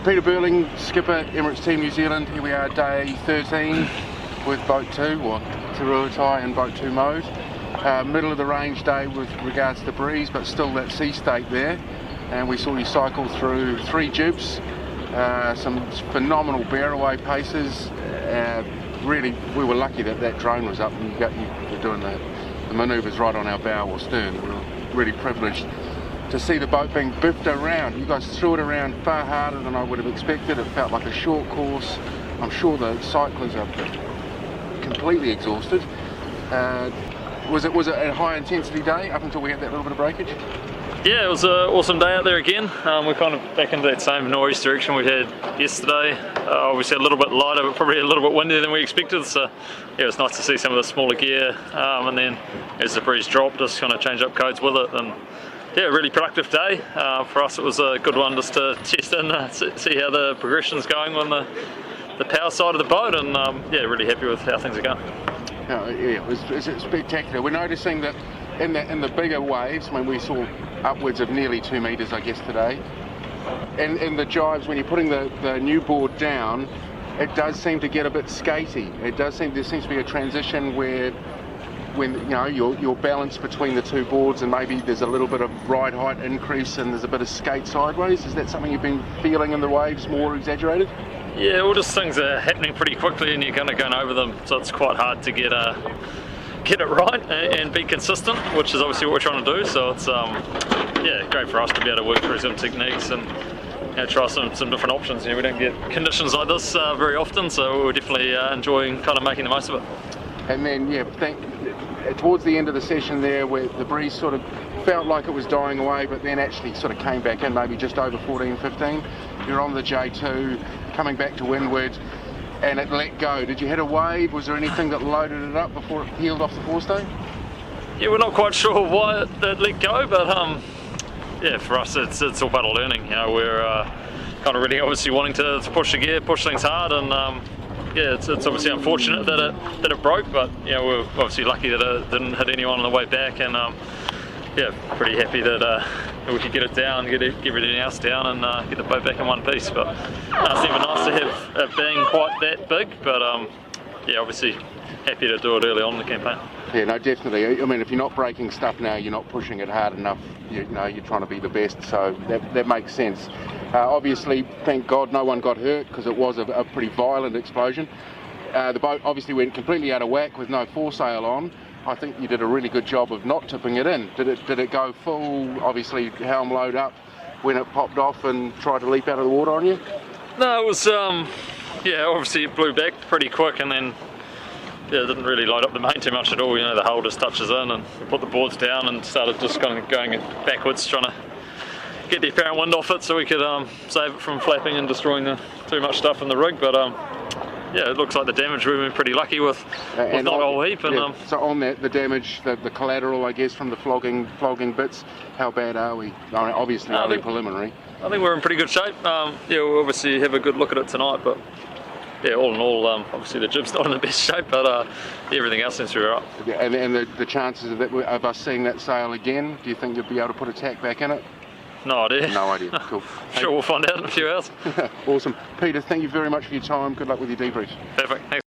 Peter Burling, skipper, Emirates Team New Zealand. Here we are, day 13 with boat 2, or Rehutai and boat 2 mode. Middle of the range day with regards to breeze, but still that sea state there. And we saw you cycle through 3 jibs, some phenomenal bear away paces. Really, we were lucky that that drone was up and you're doing the manoeuvres right on our bow or stern. We were really privileged to see the boat being biffed around. You guys threw it around far harder than I would have expected. It felt like a short course. I'm sure the cyclists are completely exhausted. Was it a high intensity day up until we had that little bit of breakage? Yeah, it was an awesome day out there again. We're kind of back into that same northeast direction we had yesterday. Obviously a little bit lighter, but probably a little bit windier than we expected. So yeah, it was nice to see some of the smaller gear. And then as the breeze dropped, just kind of change up codes with it. And yeah, really productive day. For us it was a good one just to test in, see how the progression's going on the power side of the boat. And yeah, really happy with how things are going. Yeah, it was spectacular. We're noticing that in the bigger waves, when we saw upwards of nearly 2 metres, I guess, today, and in the jives, when you're putting the new board down, it does seem to get a bit skatey. There seems to be a transition where, when you know your balance between the 2 boards, and maybe there's a little bit of ride height increase and there's a bit of skate sideways. Is that something you've been feeling in the waves, more exaggerated? Yeah, all just things are happening pretty quickly and you're kind of going over them, so it's quite hard to get it right and be consistent, which is obviously what we're trying to do. So it's yeah, great for us to be able to work through some techniques and try some different options. We don't get conditions like this very often, so we're definitely enjoying kind of making the most of it. And then yeah, towards the end of the session there, where the breeze sort of felt like it was dying away, but then actually sort of came back in, maybe just over 14-15. You're on the J2, coming back to windward, and it let go. Did you hit a wave? Was there anything that loaded it up before it peeled off the forestay? Yeah, we're not quite sure why it let go, but yeah, for us it's all part of learning. You know, we're kind of really obviously wanting to push the gear, push things hard, and yeah, it's obviously unfortunate that it broke, but you know, we're obviously lucky that it didn't hit anyone on the way back, and yeah, pretty happy that we could get it down, get everything else down, and get the boat back in one piece. But it's never nice to have it being quite that big, but yeah, obviously happy to do it early on in the campaign. Yeah, no, definitely. I mean, if you're not breaking stuff now, you're not pushing it hard enough. You know, you're trying to be the best, so that makes sense. Obviously, thank God no one got hurt, because it was a pretty violent explosion. The boat obviously went completely out of whack with no foresail on. I think you did a really good job of not tipping it in. Did it go full, obviously helm load up, when it popped off and tried to leap out of the water on you? No, it was, yeah, obviously it blew back pretty quick, and then yeah, it didn't really load up the main too much at all. You know, the hull just touches in, and we put the boards down and started just kind of going backwards, trying to get the apparent wind off it so we could save it from flapping and destroying too much stuff in the rig. But yeah, it looks like the damage we've been pretty lucky with not a whole heap. And yeah, so on that, the damage, the collateral, I guess, from the flogging bits, how bad are we? I mean, obviously only preliminary. I think we're in pretty good shape. Yeah, we'll obviously have a good look at it tonight, but yeah, all in all, obviously the jib's not in the best shape, but everything else seems to be right. Yeah, and the chances of us seeing that sail again, do you think you'll be able to put a tack back in it? No idea. No idea. Cool. Sure, we'll find out in a few hours. Awesome. Peter, thank you very much for your time. Good luck with your debrief. Perfect. Thanks.